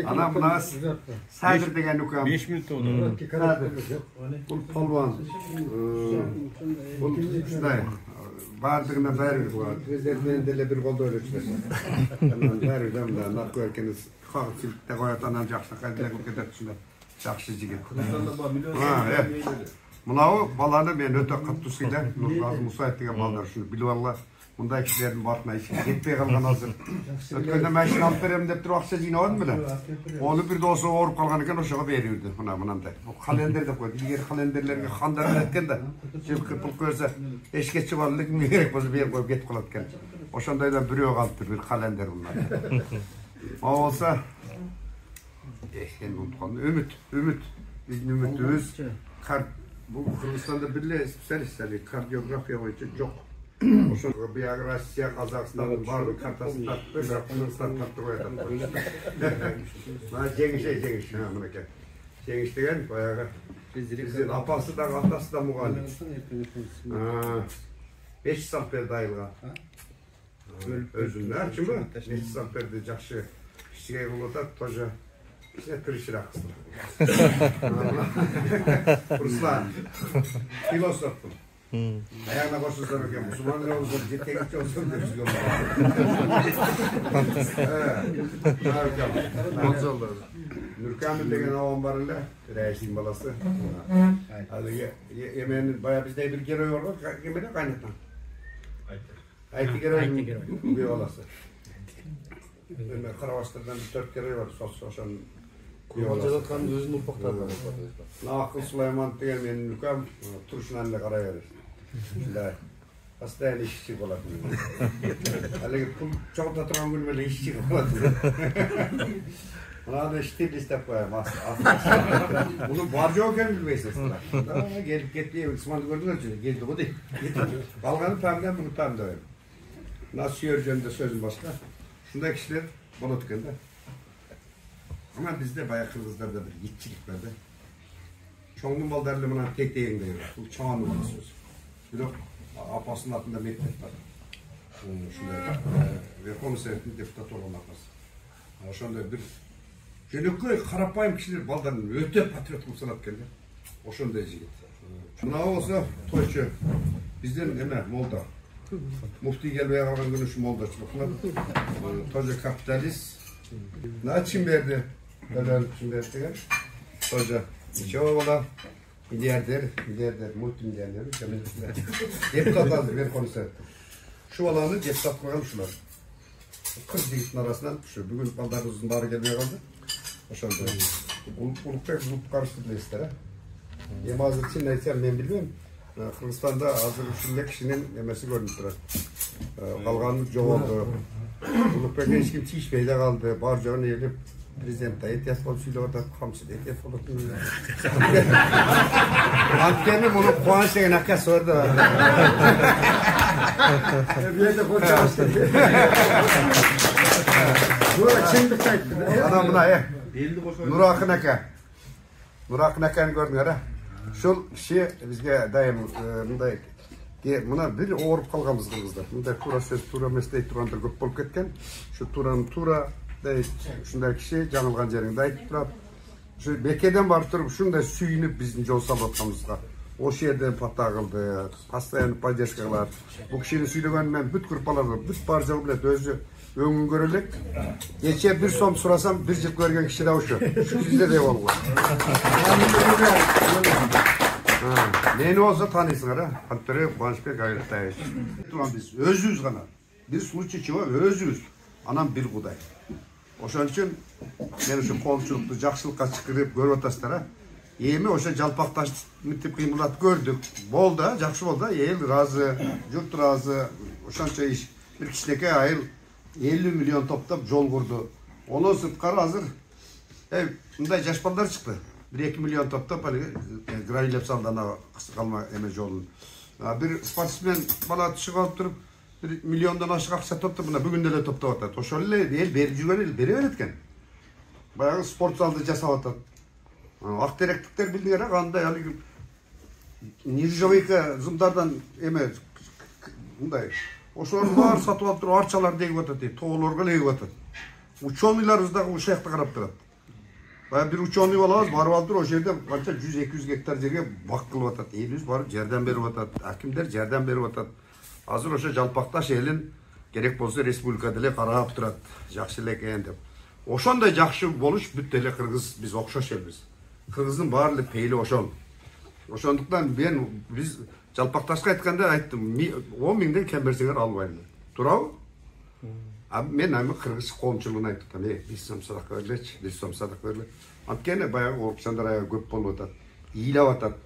Ana buna saydır degen nukam. 5 minut oldu. Bu polvan. Bu şunday. Bardığına dair bu. Gözlerden de bir kolda öyle çıkıyor. Ondan dair de nak görkeniz kalkıp da koyatanan jaksa kadar bu kadar şunda jakşı jigit. Ha, evet. Mınav balanı men öte kattusuyla Nurgazı Musayet degen ballar şunu bilip Allah. Bunday kişilerin batına hiç yetpey kalgan hazır. Ötkönde maşin alıp berem dep turup akça jinamadın bile. Onu bir dostu orup kalgan eken oşağa berirdi. Mınanday. Bu kalender de koydu. Diğer kalenderlerine kandarın etken de. Şimdi pul görse eşketçi varlık mı gerek bolsa bir yer koyup get kalatken. Oşandaydan bürüyor kalıptır bir kalender bunlar. O olsa en unutkan ümit. Bizim ümitimiz bu Kırgızistan'da birle ister kardiyografiya boyunca çok. Oşun Rusya, Kazakistan barın kartasını taktı, Kırgızistan taktı koyalım. Cengiz. Cengiz degen bayağı bizin apası da atası da muğallim. 5 saat berdi ayılga. Özünler çünkü 5 saat berdi jakşı kişiye bulata toja işte tırışırak Ruslan filosofum. Ayağına koşulsan öken Müslümanlar olsun, ciddi olsun diye çıkıyor. Nurkan'ın degen avam barıyla reisin balası. Yemeğinin bayağı bizde bir kere yordu, yemeğine kaynatan. Aytı kere bir balası. Karavaslardan 4 kere var, sosyal. Kurmancada kan özünün ufaklarından. Nakıl Süleyman degen menin Nurkan turşunanla karay verir. Şunday. Hastayın işçi oladı. Halbuki pul çok da turan günmeli işçi oladı. Ona da işte liste koyayım. Bunu barca oken bilmeyiz aslında. Gelip gittiğim İsmail gördünüz mü? Geldi o değil. Kalganı pemden bunu pemde verim. Nasıl yöreceğinde sözüm başka. Şunda kişiler bana tıkındı. Ama bizde bayağı Kırgızlarda bir yitçilik vardı. Çoğunun baldarlığına tek değin diyor. Bu çoğunun söz. Bir de apasının altında mektep var. Şunda ve komiserin deputat olan apası. Şunda bir jönökü karapayım kişiler baldarlığına öte patriot musanat geldi. O şunda eziyet. Buna olsa toyçu. Bizden hemen Molda. Mufti gelmeye kalan günü şu Moldaçılıklar. Toyçu kapitalist. Ne için verdi? Ölen için verdi. Toyçu. Çoğu ola. Milyarder, multimilyarder, deputat aldı bir konser. Şu alanı deputat koyalım şular. 40 yiğitin arasından şu. Bugün baldarımızın barı gelmeye kaldı. Oşanda. Ulukpek zulup karıştırdı istere. Yemazı için neyse ben bilmiyorum. Kırgızistan'da hazır üçünde kişinin yemesi görünüp durar. Kalganlık yok oldu. Ulukpek'e hiç kim çiğişmeyle kaldı. Barcağını eğilip Prezident ehtiyat konusuyla orada komşuda ehtiyat konusuyla. Antkendim onu kuanşeğin hakka sordu. Bir yerde konuşamamıştı. Burada çimdikteydi. Adam buna ya. Nur Akın Aka'nı gördün ya. Şu kişi bizge daim bunday buna bir oğurup kalgamız Kırgızda. Bunday tura söz, tura mesleği turandır köp bolup ketken. Şu turanın tura şunday kişi жаңылған жеріңді айтып тұрады. Şu Bekeden barıp тұрып, şunday sүйініп біздің жол салып Oş yerden pata kıldı, постоянно поддержка кылат. Bu kişinin söylөгөнүн бүт группаларда, бүт баржагы билет өзү өңүн көрөлүк. Geçe 1 som сурасам 1 жыл көргөн киши да ошо. Şu sizde de болгон. Meni olsa tanıysınlar ha. Hatta Banşbek Ayırtayış. Biz özüz gana. Bir случай чего özüz. Anam bir kuday. Oşan için ben şu komşuluktu, jakşılıkka çıkırıp görüp ataslar ha. Yemi oşa jalpaktaş mitip kıymulat gördük. Boldu, jakşı boldu. El razı, yurt razı. Oşança iş bir kişileke ayıl 50 milyon toplap yol kurdu. Onu sırtkar hazır. Bunday jaşpanlar çıktı. 1-2 milyon toplap Grailep saldana kalma eme yolun. Bir sportsmen bala çıkıp durup 1 milyondan aşağı aksa toptu buna. Bugün de topta orada. Toşolle değil, beri veretken. Bayağı spor saldı jasap atat. Aktereklikler bildiğine kanda yani Nirjavika zımdardan eme bunday. O sonra var satıp durup arçalar deyip atat. Toğulorga deyip atat. Ученыйларыбыз дагы ушул жакта карап турат. Баягы бир ученый болобуз, барып алып туруп, ошол жерде канча 100-200 гектар жерге бак кылып атат. Элибиз барып жардам берип атат, акимдер жардам берип атат. Азыр ошо Жалпакташ элин керек болсо республика деле карап турат. Жакшы эле экен деп. Ошондой жакшы болуш бүт эле кыргыз биз окшош элбиз. Кыргыздын баардык пейили ошол. Ошондуктан биз Жалпакташка айтканда айттым, 10 миңден кем берсеңер албайм. Туурабы? Мен аймы кыргыз коомчулугуна айтып атам, 5 сом садака берлечи, 5 сом садака берле. Анткени баягы коррупциондор аябай көп болуп атат, ыйлап атат.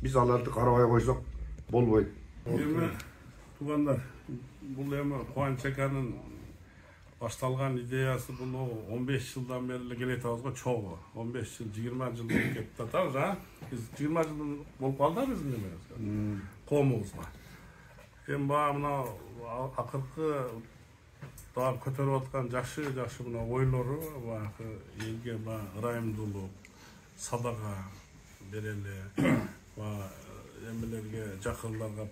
Биз аларды карабай койсок болбойт. Эми туугандар, бул эми Кубаныч аканын башталган идеясы бул 15 жылдан бери келе атабызга чогуу. 15 жыл, 20 жыл болуп кетти атабыз, а? Биз 20 жыл болуп калды биздин немебизге, коомубузга. Эми баягы мына акыркы дагы көтөрүп аткан жакшы мына ойлору баягы элге баягы ырайымдуулук, садага берели, баягы эмелерге, жакындарга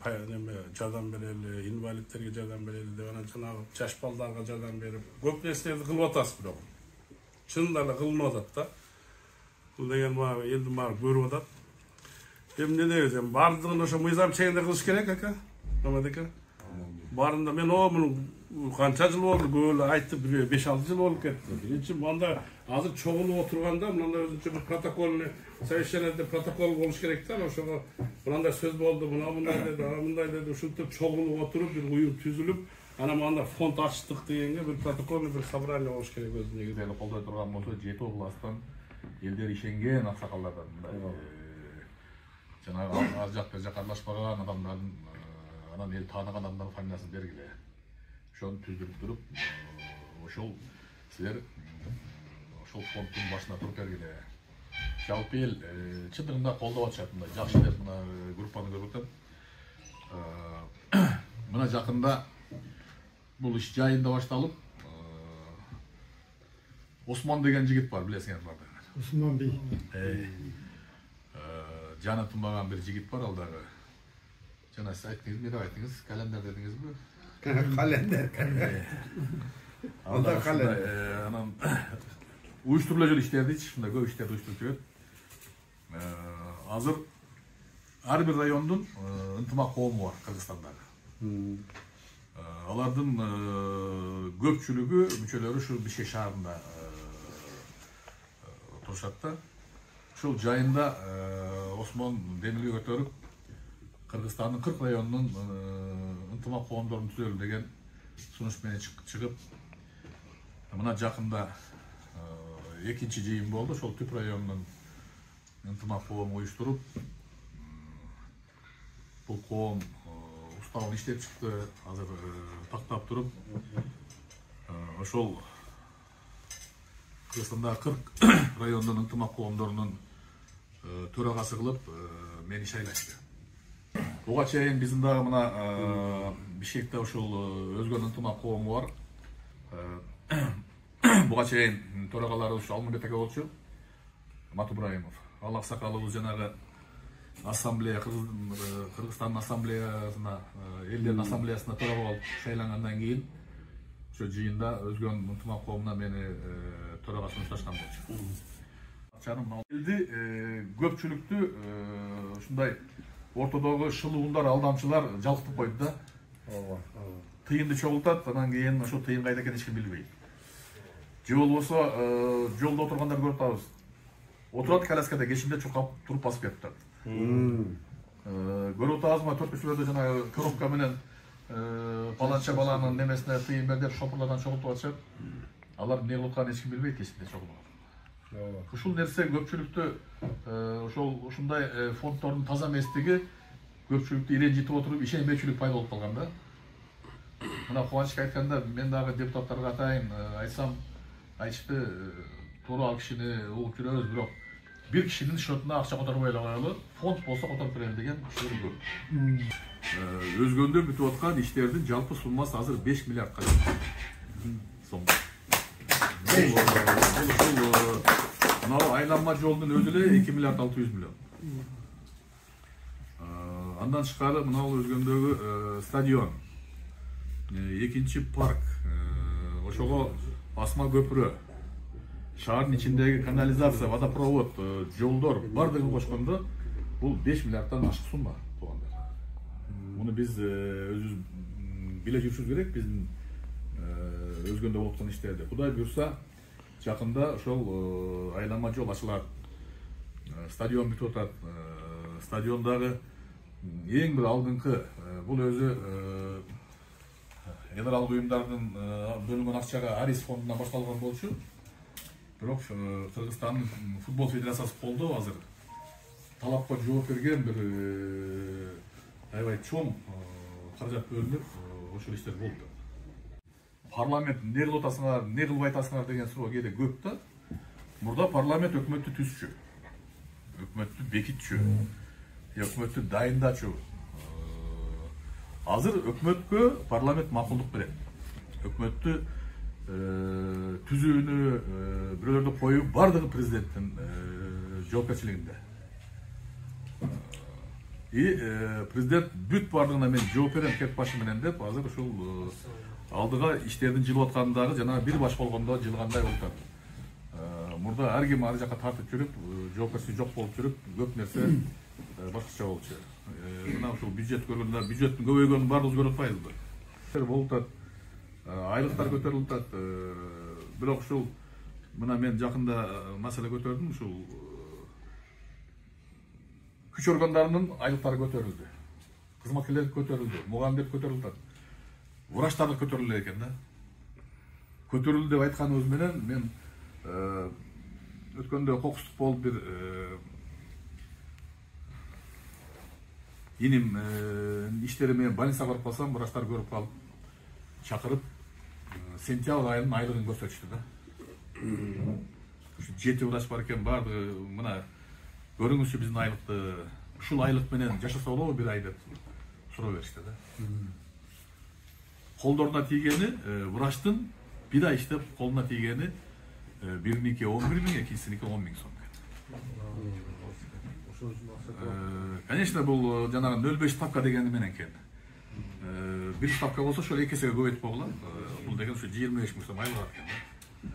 жардам берели, инвалидтерге жардам берели деп анан жанагы жаш балдарга жардам берип, көп нерселерди кылып атасыз бирок. Чынында эле кылынып атат да. Бул деген баягы элдин баары көрүп атат. Эми эмне дейбиз, эми баардыгын ошо мыйзам чегинде кылыш керек ака. Намадека. Барында мен мунун канча жыл болду, көп эле айтты, 5-6 жыл болуп кетти. Биринчи мында азыр чогулуп отурганда мындай өзүнчө бир протокольный совещаниеде протокол болуш керек да, ошого мындай сөз болду, мындай деди, ушинтип чогулуп отуруп бир уюм түзүлүп, анан мында фонд ачтык дегенге бир протокольный бир собрание болуш керек өзү негизи. Эле колдой турган болсо, 7 областтан элдер ишенген аксакалдардан мындай жанагы аз жакка жакарлашпаган адамдардын анан эл тааныган адамдардын фамилиясын бергиле. Ошону түздүрүп туруп, ошол силер ошол фонддун башына туруп бергиле. Жалпы эл чындыгында колдоп атышат, мындай жакшы деп мына группаны көрүп атам. Мына жакында бул иш жайында башталып, Осмон деген жигит бар, билесиңер барды. Осмон бей. Жаны тынбаган бир жигит бар, ал дагы. Жана сиз айттыңыз, эмне деп айттыңыз? Календар дедиңизби? Календар. Ал да календар. Анан уюштурула жүрүп иштерди, ушундай көп иштерди уюштуруп жүрөт. Азыр ар бир райондун ынтымак коому бар Кыргызстандагы. Алардын көпчүлүгү мүчөлөрү ушу Бишкек шаарында турушат да. Ушул жайында Осмон демилге көтөрүп Кыргызстандын 40 районунун ынтымак коомдорун түзөлү деген сунуш менен чыгып, мына жакында экинчи жыйын болду. Ошол Түп районунун ынтымак коому уюштуруп, бул коом уставын иштеп чыкты, азыр тактап туруп, ошол Кыргызстандагы 40 райондун ынтымак коомдорунун төрагасы кылып мени шайлашты. Буга чейин биздин дагы мына Бишкекте ушул өзгөн ынтымак коому бар. Буга чейин төрагалары ушу Алмамбет ака болчу, Матубраимов. Ал аксакалыбыз жанагы ассамблея, Кыргызстандын ассамблеясына, элдердин ассамблеясына төрага болуп шайлангандан кийин ошо жыйында өзгөн ынтымак коомуна мени төрага сунушташкан болчу. Элди көпчүлүктү ушундай ортодогу шылуундар, алдамчылар жалктып койду да. Тыйынды чогултат, анан кийин ошол тыйын кайда экенин эч ким билбейт. Же болбосо жолдо отургандар көрүп атабыз. Отурат коляскада, кечинде чуркап туруп басып кетиптир. Көрүп атабызбы, 4-3-лөрдө жанагы коробка менен баланча баланын немесине тыйын бер деп шопурлардан чогултуп атышат. Алар эмне кылып атканын эч ким билбейт, кечинде чогулган. Ушул нерсе көпчүлүктү ушундай фонддордун таза эместиги көпчүлүктү иренжитип отуруп ишенбейчүлүк пайда болуп калган да. Мына Кубанычка айтканда мен дагы депутаттарга атайын айтсам, айтышты, туура ал кишини угуп жүрөбүз, бирок бир кишинин счетуна акча которбой эле коелу, фонд болсо которуп берем деген кишилер көп. Өзгөндө бүтүп аткан иштердин жалпы суммасы азыр 5 миллиардка сом. Мынау айланма жолдун өзү эле 2 миллиард 600 миллион. Андан тышкары мынау өзгөндөгү стадион, экинчи парк, ошого асма көпірі, шаһардың içindегі канализация, водопровод, жолдар бардығын қосқанда бұл 5 миллиардтан ашық сумма туғандар. Мұны біз өзіміз біле жүрсіз керек, біздің өзгенде болып жатқан іштерде. Құдай бұйырса, жақында ошол айлама жол ашылады. Стадион бүтіп жатады. Стадиондағы ең бір алдыңғы бұл өзі еларалық ұйымдардың бөлінген ақшаға Арис фондынан башталған болчу. Бирок Кыргызстанның футбол федерациясы колдоо азыр талапка жооп берген бір аябай чоң каражат бөлүнүп ошол иштер болду. Парламент не кылып атасыңар, не кылбай атасыңар деген суроо кээде көп да. Мурда парламент өкмөттү түзчү, өкмөттү бекитчү, өкмөттү дайындачу. Азыр өкмөткө парламент макулдук берет. Өкмөттү түзүүнү, бирөөлөрдү коюп бардыгы президенттин жоопкерчилигинде. Президент бүт бардыгына мен жооп берем кеп башы менен деп, азыр ушул алдыга иштердин жылып аткандагы жана бир баш болгондо жылгандай болуп атат. Мурда ар ким ар жака тартып жүрүп, жоопкерчилиги жок болуп жүрүп, көп нерсе башкача болчу. Мына ушул бюджет көргөндө бюджеттин көбөйгөнүн баардыгыбыз көрүп атпайбызбы? Болуп атат. Айлыктар көтөрүлүп атат. Бирок ушул мына мен жакында маселе көтөрдүм, ушул күч органдарынын айлыктары көтөрүлдү. Кызматкерлер көтөрүлдү, мугамдет көтөрүлүп атат. Врачтар көтөрүлдү экен да. Көтөрүлдү деп айтканыбыз менен мен өткөндө кокустук болуп бир иним иштери менен больницага барып калсам, врачтар көрүп калып, чакырып сентябрь айынын айлыгын көрсөтүштү да. 7 врач бар экен, бардыгы мына көрүңүзчү биздин айлыкты, ушул айлык менен жашаса болобу бир ай деп суроо беришти да. Колдоруна тийгени врачтын бир ай иштеп колуна тийгени бириники 11 миң, экинчисиники 10 миң сом. Конечно, бул жанагы 0,5 ставка дегени менен экен. Бир ставка болсо ошол 2 эсеге көбөйтүп койгула. Бул деген ошо 25 миң сом айлык алат экен.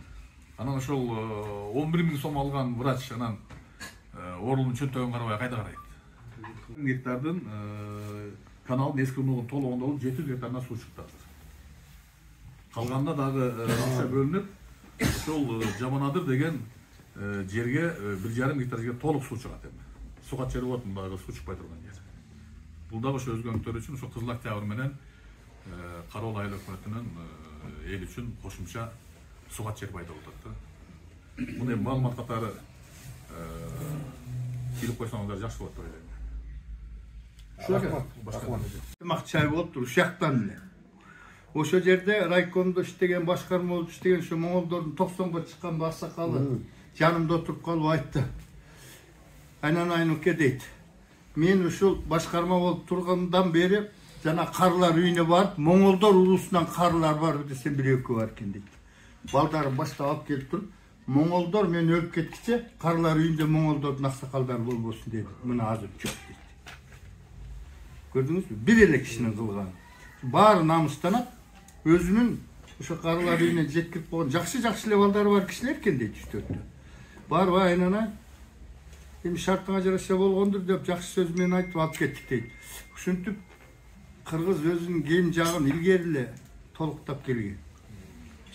Анан ошол 11 миң сом алган врач анан орунун чөнтөгүн карабай кайда карайт? Гектардын каналдын эски унугун толгондо 700 гектарына суу чыкты азыр. Калганда дагы акча бөлүнүп, ошол Жаманадыр деген жерге 1,5 гектар жерге толук суу чыгат эми. Сугат жери болот, мындагы суу чыкпай турган жер. Бул дагы ошо өзгөнтөр үчүн ошо Кызыл Октябрь менен Кароол айыл өкмөтүнүн эл үчүн кошумча сугат жер пайда болуп атат да. Муну эми маалымат катары билип койсоңуздар жакшы болот деп ойлойм. Макчай болуптур ушактан эле. Ошо жерде райкомдо иштеген, башкарма болуп иштеген ошо моңголдордун 90га чыккан аксакалы жанымда отуруп калып айтты. Айнанайнуке дейт. Мен ушул башкарма болуп тургандан бери жана карлар үйүнө барып, моңголдор улусунан карлар бар десем 1-2 бар экен дейт. Балдарын баштап алып келип туруп, моңголдор мен өлүп кеткиче карлар үйүндө моңголдордун аксакалдары болбосун деди. Мына азыр жок дейт. Көрдүңүзбү? Бир эле кишинин кылганы. Баары намыстанат, өзүнүн ошо карлар үйүнө жеткирип койгон жакшы эле балдары бар кишилер экен дейт 3-4. Барып айнанай эми шартыңа жараша болгондур деп жакшы сөз менен айтып алып кеттик дейт. Ушинтип кыргыз өзүнүн кийим жагын илгери эле толуктап келген.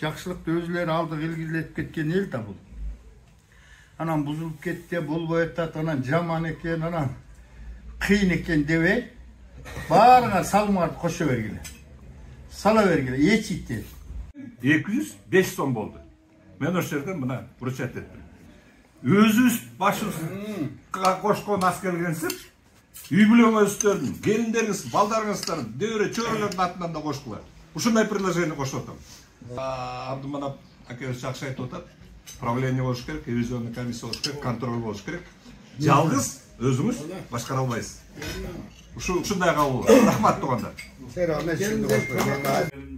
Жакшылыкты өзүлөрү алдыга илгирилеп кеткен эл да бул. Анан бузулуп кетти, болбой атат, анан жаман экен, анан кыйын экен дебей, баарыңар салымыңарды кошо бергиле. Сала бергиле, эчитти. 205 сом болду. Мен ошол жерден мына вручать эттим. Өзүбүз башыбызга кошкон аскерлерсип, үй бүлөңүздөрдүн, келиндериңиз, балдарыңыздардын, дөөрө чөйрөлөрдүн атынан да кошкула. Ушундай предложение кошуп атам. Абдыманап акебиз жакшы айтып атат. Правление болуш керек, ревизионный комиссия болуш керек, контроль болуш керек. Жалгыз өзүңүз башкара албайсыз. Ушундай кабыл. Рахмат тугандар.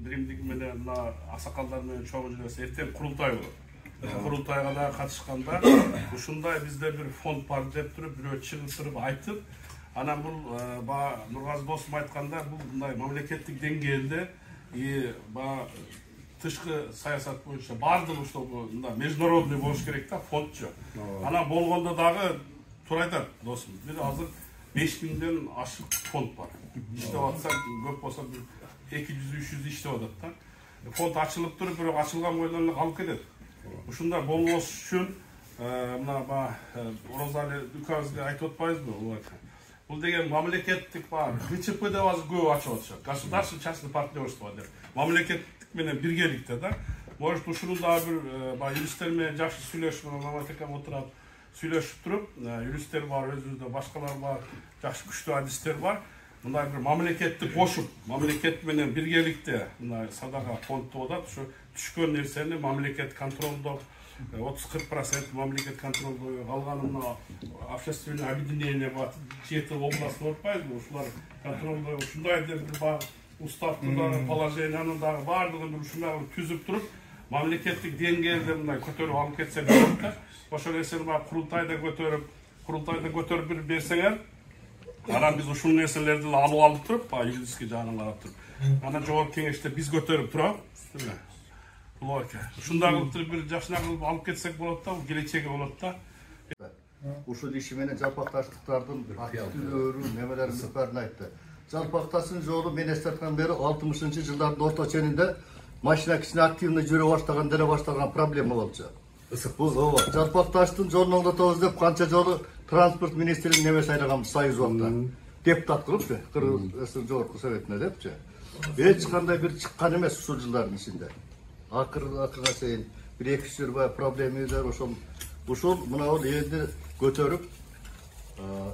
Биримдик менен мына аксакалдар менен чогуу жүрөсү эртең курултай болот. Курултайга да катышканда ушундай бизде бир фонд бар деп туруп, бирөө чыгып туруп айтып, анан бул Нургазы досум айтканда бул мындай мамлекеттик деңгээлде тышкы саясат боюнча баардыгы ошол мындай международный болуш керек да, фонд жок. Анан болгондо дагы туура айтат досум. Бир азыр 5000ден ашык фонд бар. Иштеп атса көп болсо 200-300 иштеп атат да. Фонд ачылып туруп, бирок ачылган бойлон калып кетет. Ушундай болбош үчүн мына Розали Дукарызга айтып атпайбызбы? Бул деген мамлекеттик бар. ГЧП деп азыр көп ачып атышат. Государственный частный партнерство деп. Мамлекеттик менен биргеликте да. Может ушунун дагы бир юристтер менен жакшы сүйлөшүп, мамлекетке отурат, сүйлөшүп туруп, юристтер бар, өзүбүздө башкалар бар, жакшы күчтүү адистер бар. Мындай бир мамлекетти кошуп, мамлекет менен биргеликте мындай садака фонддоп атат. Ушу түшкөн нерсени мамлекет контролдоп, 30-40% мамлекет контролдоп, калганын общественный объединение бар, 7 область болбойбу, ушулар контролдоп, ушундай бир уставды дагы, положениянын дагы баардыгын ушундай түзүп туруп, мамлекеттик деңгээлде мындай көтөрүп алып кетсе болот да. Ошол нерсени курултайда көтөрүп бир берсеңер, анан биз ушул нерселерди алып туруп, юридический жагынан карап туруп, анан жогорку кеңеште биз көтөрүп турабыз. Ушундай кылып туруп бир жакшыраак кылып алып кетсек болот да, келечеги болот да. Ушул иши менен жалпакташтыктардын активдүүлөрү, немелерин баарын айтты. Жалпакташтын жолу мен эстеткан бери 60-жылдардын орто ченинде машина кичине активный жүрө баштаган, деле баштаган проблема болчу. Бул ооба, жалпакташтын жолун оңдотобуз деп канча жолу транспорт министринин немеси айлаганбыз союз убакта. Депутат кылыпчы, Кыргыз жогорку советине депчи. Эч кандай бир чыккан эмес ушул жылдардын ичинде. Акырга чейин бир 2-3 жыл проблемалар ушул мына бул элди көтөрүп,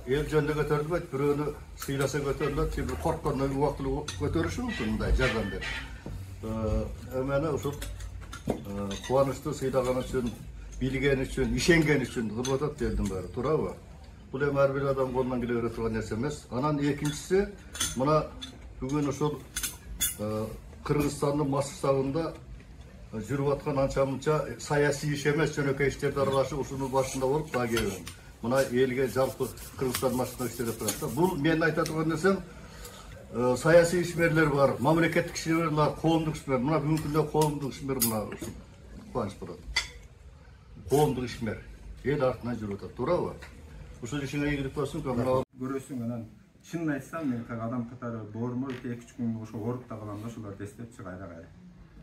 эл жөнүндө көтөрүлбөйт, бирөөнү сыйласа көтөрүлөт, бир корккондон убактылуу көтөрүшү мүмкүн мындай жардам берип. Мени ушул кубанычтуу сыйлаган үчүн, билген үчүн, ишенген үчүн кылып атат элдин баары, туурабы? Бул эми ар бир адам колунан келе бере турган нерсе эмес. Анан экинчиси, мына бүгүн ушул Кыргызстандын Масштабында жүрүп аткан анча-мынча саясий иш эмес, жөнөкөй иштерди аралашып, ушунун башында болуп дагы келген. Мына элге жалпы Кыргызстан машина иштеп турат да. Бул мен айта турган нерсем, саясий ишмерлер бар, мамлекеттик ишмерлер бар, коомдук ишмер. Мына бүгүнкү күндө коомдук ишмер мына кубаныч болот. Коомдук ишмер эл артынан жүрүп атат, туурабы? Ушул ишиңе ийгилик болсун, көрөсүң. Анан чынын айтсам, мен адам катары боормо 2-3 күн ошо орукта калам да, ошолорду эстепчи кайра-кайра.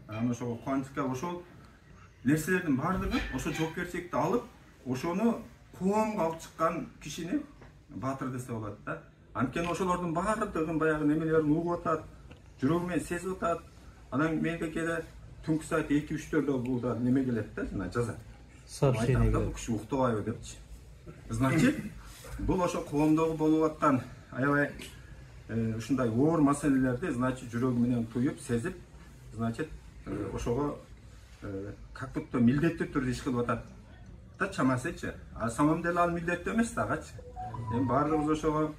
Анан ошого кубанычка ошол нерселердин баардыгы ошо жоопкерчиликти алып, ошону коомго алып чыккан кишини баатыр десе болот да. Анткени ошолордун баардыгын баягы немелерин угуп атат, жүрөгү менен сезип атат. Анан менге келе түнкү саат 2-3-төрдө бул да неме келет да, жана жазат. Сообщение келет. Бул киши уктабайбы депчи. Значит, бул ошо коомдогу болуп аткан аябай ушундай оор маселелерди, значит, жүрөгү менен туюп, сезип, значит, ошого как будто милдеттүү түрдө иш кылып атат да, чамасычы. А самом деле ал милдеттүү эмес дагычы. Эми баардыгыбыз ошого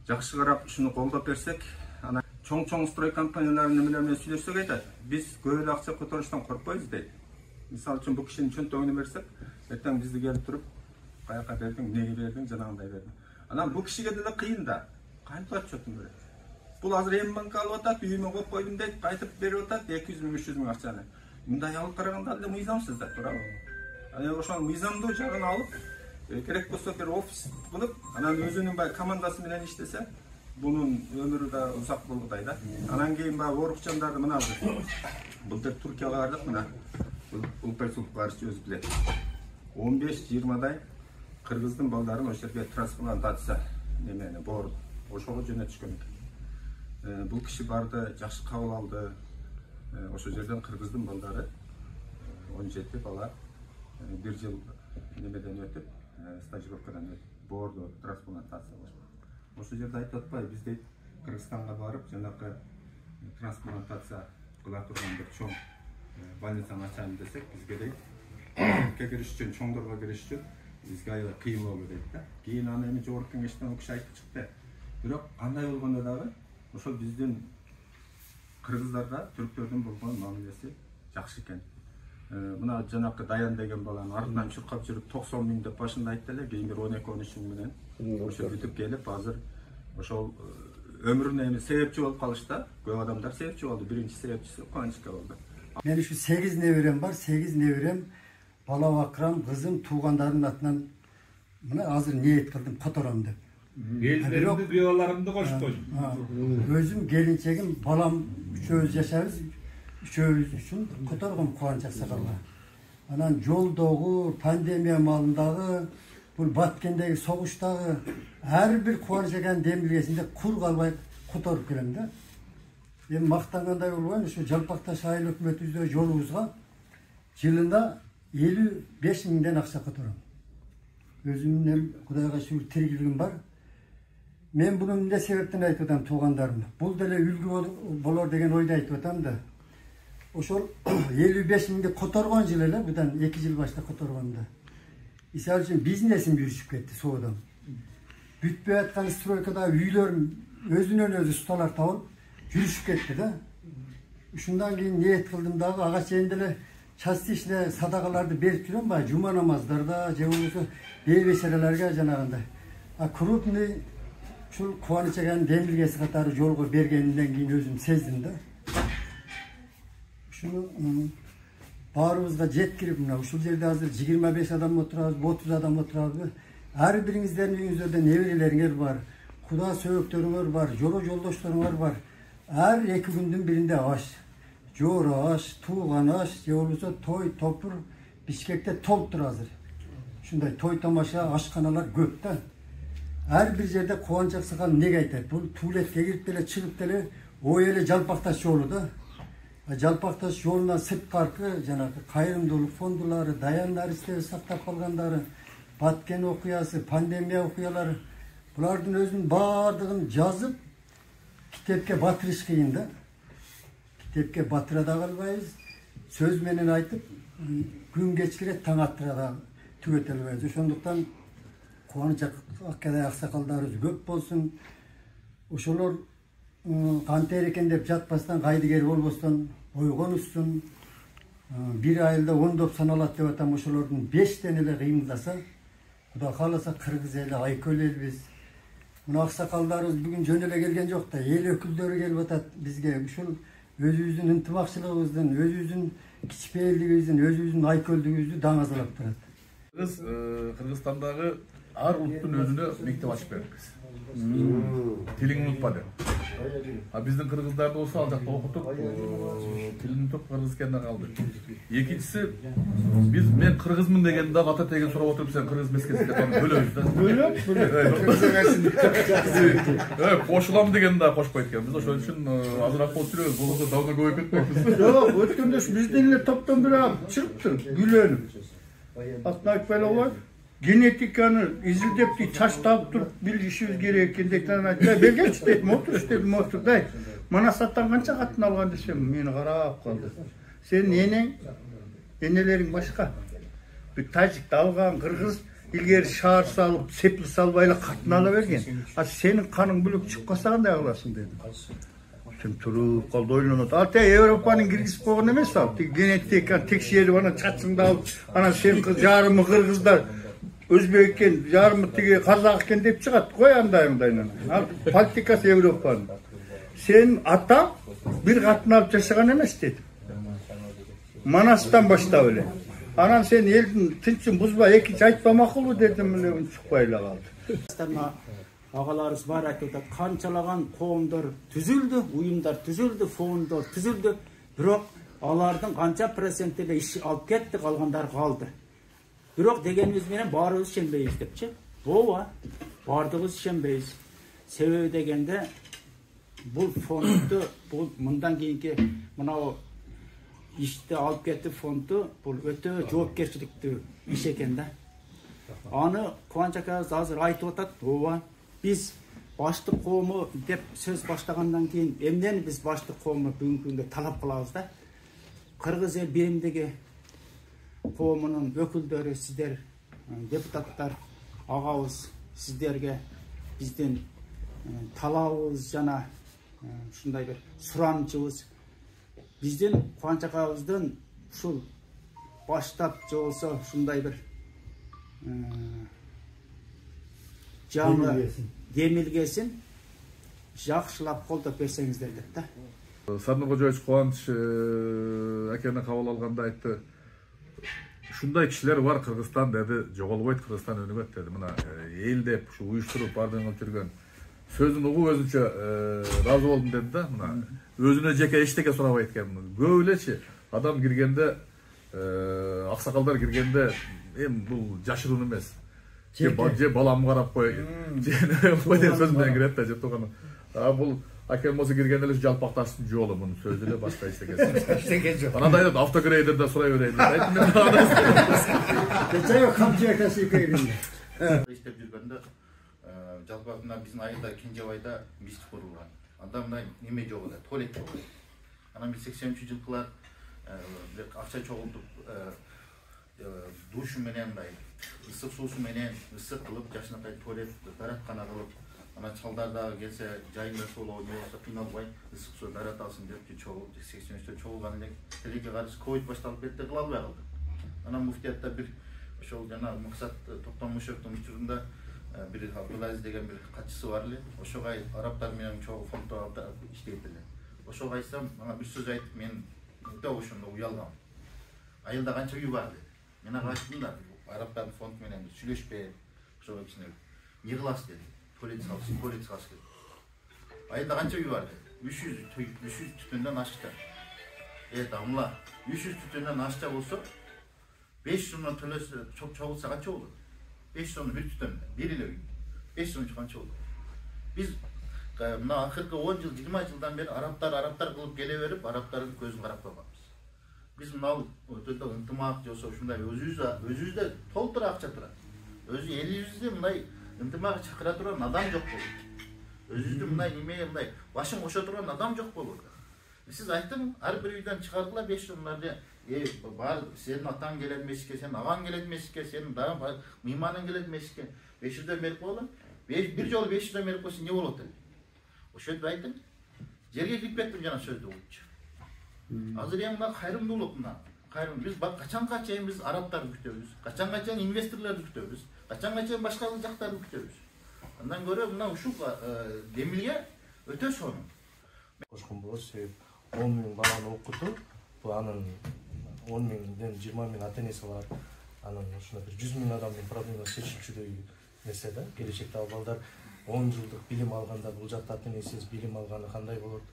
жакшы карап ушуну колдоп берсек, анан чоң строй компаниялардын немелер менен сүйлөшсөк айтат, биз көп эле акча которуштан коркпойбуз дейт. Мисалы үчүн бул кишинин чөнтөгүнө берсек, эртең бизди келип туруп, каяка бердиң, эмнеге бердиң, жанагындай бердиң. Анан бул кишиге деле кыйын да. Кантип отчетун берет? Бул азыр эми банк алып атат, үйүмө коюп койдум дейт, кайтып берип атат 200 миң, 300 миң акчаны. Мындай алып караганда эле мыйзамсыз да, туурабы? Анан ошол мыйзамдуу жагын алып, керек болсо бир офис кылып, анан өзүнүн бай командасы менен иштесе, бунун өмүрү да узак болгудай да. Анан кийин бай оорукчандарды мына былтыр Туркияга бардык, мына Улпайсулов барчы өзү билет. 15-20дай кыргыздын балдарын ошол жерге трансплантация немени боор ошого жөнөтүшкөн экен. Бул киши барды, жакшы кабыл алды. Ошол жерден кыргыздын балдары 17 бала 1 жыл немеден өтүп, стажировкадан өтүп, боорду трансплантация кылышты. Ошол жерде айтып атпайбы, биз дейт Кыргызстанга барып, жанакы трансплантация кыла турган бир чоң больницаны ачайын десек, бизге дейт, кириш үчүн, чоңдорго кириш үчүн бизге аябай кыйын болду дейт да. Кийин аны эми жогорку кеңештен ал киши айтып чыкты. Бирок кандай болгондо дагы ошол биздин кыргыздарга түрктөрдүн болгон мамилеси жакшы экен. Мына жанакы Даян деген баланы артынан чуркап жүрүп 90 миң деп башында айтты эле, кийин бир 12-13 миң менен ошо бүтүп келип, азыр ошол өмүрүнө эми себепчи болуп калышты. Көп адамдар себепчи болду. Биринчи себепчиси Кубанычка болду. Мен şu 8 nevirem var. 8 nevirem bala bakıram, kızım tuğandarımın atından buna hazır niyet kıldım kotoram dep. Geldilerimdi, biyolarımdı koşup koydum. Özüm gelinçegim balam üçöz yaşarız. Üçöz üçün kotorgum kuvancak sakallar. Anan joldoğu, pandemiya malındağı, bu Batkendagi soğuştağı her bir kuvancak demilgesinde kur kalbay kotorup gelem de. Ben maqtangандай bolgan şu Jalpaktaş ayыл өкмөтүбүздө жолубузга жылында 55 миңден акча котором. Өзүмдүн Кудайга шүгүр тиригилигим бар. Мен буну эмне себептен айтып атам туугандарым. Бул деле үлгү болор деген ойду айтып атам да. Ошол 55 миңди которгон жылы эле, будан 2 жыл башта которгонда. Мисалы үчүн бизнесим жүрүшүп кетти соодон. Бүтпөй аткан стройкада үйлөр өзүнөн өзү ustalar табылып жүрүшүп кетти да. Ушундан кийин ниет кылдым дагы ага чейин деле частичный садакаларды берип жүрөм ба, жума намаздарда же болбосо бейбешерелерге жанагындай. А крупный ушул Кубаныч аганын демилгеси катары жолго бергенден кийин өзүм сездим да. Ушуну баарыбызга жеткирип мына ушул жерде азыр 25 адам отурабыз, 30 адам отурабыз. Ар бириңиздердин үйүңүздөрдө неберелериңер бар, куда сөбөктөрүңөр бар, жоло жолдошторуңар бар. Her 2 gündün birinde aş, jora aş, tuğan aş, же болбосо той, топур, Бишкекте толуп тур азыр. Ушундай той тамаша ашканалар көп да. Her bir жерде Кубанчак Сакал неге айтат? Бул Туулетке кирип деле чыгып деле ой эле Жалпакташ жолу да. Жалпакташ жолунан сырткаркы жанагы кайрымдуулук фондулары, даяндар иштери сактап калгандары, Баткен окуясы, пандемия окуялары булардын өзүнүн баардыгын жазып kitepke batırış kıyın da. Kitepke batıra da kalmayız. Söz menen aytıp gün geçkire taң attıra da tügetelmeyiz. Ошондуктан Кубаныч Аккадай аксакалдарыбыз көп болсун. Ошолор кантер экен деп жатпастан, кайдыгер болбостон ойгон устун. Bir айылда 10 доп саналат деп атам. Ошолордун 5тен эле кыймылдаса, Кудай кааласа Кыргыз эли, Айкөл элбиз. Мына аксакалдарыбыз бүгүн жөн эле келген жок да, эл өкүлдөрү келип атат бизге. Ушул өзүбүздүн ынтымакчылыгыбыздын, өзүбүздүн кичпейилдигибиздин, өзүбүздүн айкөлдүгүбүздү даңазалап турат. Biz Kırgızistan'daki ar uluttun özüne mektep açıp veririz. Tilini unutma der. Bizden Kırgızlarda olsa alacakta okutup, tilini unutup Kırgızken'den kaldı. İkincisi, ben Kırgızmın degende kata tegen sorup oturup sen Kırgız meskesi de tanı böyle özden. Böyle? Evet, koşulam degende koşmaydık. Biz de şöyle için azırak oturuyoruz. Bulursa dağına koyup etmek. Yok, ötkünde bizden ile toptan bir ağam çıktı, gülenim. Atnak böyle olur. Genetikanı izildep taştap durup bilişimiz gerekendiklerini ayttılar. Belgeç dedim, otur deyip. Manasattan kança katın algan desem, meni karap kaldı. Senin enelerin başka. Bir Tacik algan, Kırgız ilgeri şahır salıp, sepli salbayla katın alıvergen. Senin kanın bülük çıkmasan da ağlasın dedim. Sen turup kaldı oynanat. Hatta Avrupa'nın girgisi koğun emez al. Genetik tekşiyeli bana çatsın da al. Ana senin kız yarımı Kırgızlar. Özbekken, yarımı tigi Kazakken deyip çıkat. Koy andayımdayla. Politikası Avrupa'nın. Senin ata bir katın alıp yaşayan emez dedim. Manas'tan başta öyle. Anan sen elin tinçin buzba ekici aytpamak olu dedim. Çıkmayla kaldı. Ağalarız var aytып атат, канчалаган коомдор түзүлдү, уюмдар түзүлдү, фондор түзүлдү. Бирок алардын канча процент эле иш алып кетти, калгандары калды. Бирок дегенибиз менен баарыбыз ишенбейбиз депчи. Ооба, баардыгыбыз ишенбейбиз. Себеби дегенде бул фондду, бул мындан кийинки мынау ишти алып кетти фондду, бул өтө жоопкерчиликтүү иш экен да. Аны Кубанчак агабыз азыр айтып атат, ооба. Biz başlık kavmi dep söz başlagandan keyin emden biz başlık kavmi бүгүнкү күндө talap kılabız da. Kırgız el birimdigi kavminin öküldörü sizler deputatlar agabız sizlerge bizden talabыбыз жана ушундай bir суранычыбыз bizden Кубанчак агабыздын ушул баштап же болсо ушундай bir жаңы демилгесин жакшылап колдоп берсеңиздер деп да. Садыр Кожоевич Кубаныч акени кабыл алганда айтты. Ушундай кишилер бар Кыргызстан деди, жоголбойт, Кыргызстан өнүгөт деди. Мына эл деп ушу уюштуруп бардыгын жүргөн сөзүн угуп өзүнчө ыраазы болдум деди да. Мына өзүнө жеке эчтеке сурабайт экен. Көп элечи адам киргенде, аксакалдар киргенде эми бул жашыруун эмес. Же баламды карап кой, же деп сөз менен кирет да, же тууган. Бул акем болсо киргенде эле жалпакташтын жолу, мунун сөзү эле башка эчтеке жок. Анан айтат, автогрейдерде сурай берейин деп. Кечеге камчы касыйка кирди. Иштеп жүргөндө жалпы мына биздин айылда Кенжебайда мисчит курулган. Анда мындай неме жок эле, туалет жок эле. Анан биз 83-жылкылар акча чогултуп душу менен мындай ысык суусу менен ысык кылып, жашынакай туалет, дараткана кылып, анан чалдар дагы келсе жайында суулоо не болсо кыйналбай ысык суу дарат алсын деп чогулуп 83-тө чогулган элек. Тилекке каршы ковид башталып кетти, кыла албай калды. Анан муфтиятта бир ошол жана Максат Токтомушевдун учурунда бир Абдулазиз деген бир катчысы бар эле. Ошого арабтар менен чогуу фонддо иштейт эле. Ошого айтсам, ага бир сөз айтып, мен өтө ошондо уялгам. Айылда канча үй бар деди. Мен ага айттым да, арабтардын фонд менен сүйлөшпе, ошого кичине не кыласыз деди. Туалет салыш деди. Айылда канча үй бар деди. 300 түтүндөн ашыкта. Дамла, 300 түтүндөн ашыкта болсо 5 сомдон төлөсө чогулса канча болот? 5 сомдон бир түтөн, бир эле үй. 5 сом канча болот? Биз мына акыркы 10 жыл, 20 жылдан бери арабтар кылып келе берип, арабтардын көзүн карап койгонбуз. Биз мына өтө ынтымак жосо ушундай өзүбүздө толтура акча турат. Өзү элибизде мындай ынтымак чакыра турган адам жок болот. Өзүбүздө мындай неме мындай башын кошо турган адам жок болот. Сиз айттым, ар бир үйдөн чыгаргыла 5 сомдарды бар, сенин атаң келет мешикке, сенин агаң келет мешикке, сенин дагы мыйманың келет мешикке. 500 берип коелу. Бир жолу 500 берип койсо эмне болот эле? Ошентип айттым. Жерге кирип кеттим жана сөздү угучу. Азыр эми мына кайрымдуулук мына. Биз качанга чейин биз арабтарды күтөбүз? Качанга чейин инвесторлорду күтөбүз? Качанга чейин башка жактарды күтөбүз? Андан көрө мына ушул демилге өтө сонун. Кошкон болот, себеп 10 миң баланы окутуу, бул анын 10 миңден 20 миң ата-энеси бар. Анан ушуна бир 100 миң адамдын проблемасын чечүүчүдөй нерсе да. Келечекте ал балдар 10 жылдык билим алганда бул жакта ата-энесиз билим алганы кандай болот?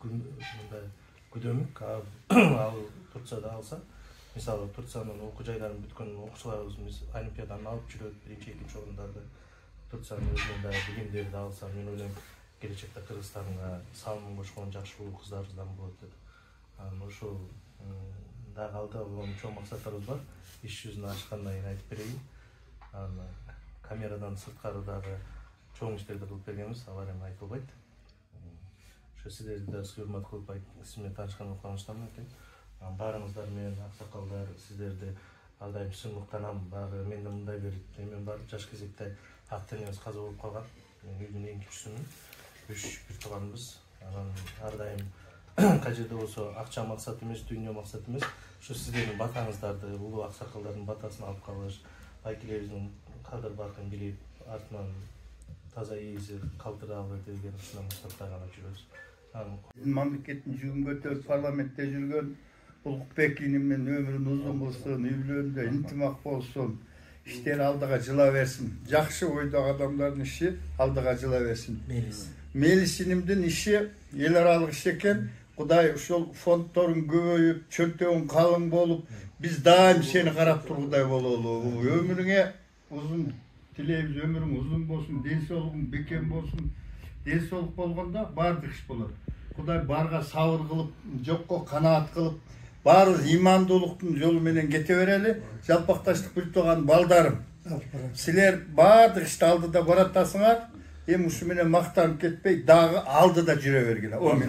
Мындай күдөмүк ал Турцияда алса, мисалы Турциянын окуу жайларын бүткөн окуучуларыбыз олимпиаданы алып жүрөт, биринчи, экинчи орундарды. Турциянын өзүнүн да билимдерди алса, мен ойлойм келечекте Кыргызстанга салымын кошкон жакшы улуу кыздарыбыздан болот деп. Ошол дагы алда чоң максаттарыбыз бар. Иш жүзүнө ачкандан кийин айтып берейин. Камерадан сырткары дагы чоң иштерди кылып бергенбиз, алар эми айтылбайт. Ошо сиздерди да урмат кылып сиз менен таанышканыма кубанычтамын экен. Баарыңыздар менен аксакалдар сиздерди ар дайым сыймыктанам. Багы менде мындай бир эмем бар. Жаш кезекте ата-энебиз каза болуп калган. Мен үйдүн эң кичүүсүмүн. 3 бир тууганбыз. Анан ар дайым кажерде болсо акча максат эмес, дүйнө максат эмес. Ошо сиздердин батаңыздарды, улуу аксакалдардын батасын алып калыш, байкелерибиздин кадыр баркын билип, артынан таза ийизи калтырабы деген ушундай максатта гана жүрөбүз. Мамлекеттин жүгүн көтөрүп парламентте жүргөн Улукбек иним өмүрүн узун болсун, үй бүлөндө интимак болсун, иштери алдыга жыла берсин. Жакшы ойдогу адамдардын иши алдыга жыла берсин. Мелис инимдин иши эл аралык иш экен. Кудай ушул фонддорун көбөйүп, чөнтөгүң калың болуп, биз дайым сени карап тургудай бололу. Өмүрүңө узун тилейбиз, өмүрүң узун болсун, ден соолугуң бекем болсун. Ден соолук болгондо баардык иш болот. Кудай барга сабыр кылып, жокко канаат кылып, баарыбыз имандуулуктун жолу менен кете берели. Жалпакташтык бир тууган балдарым. Силер баардык ишти алдыда баратасыңар. Эми ушу менен мактанып кетпей, дагы алдыда жүрө бергиле. Амин.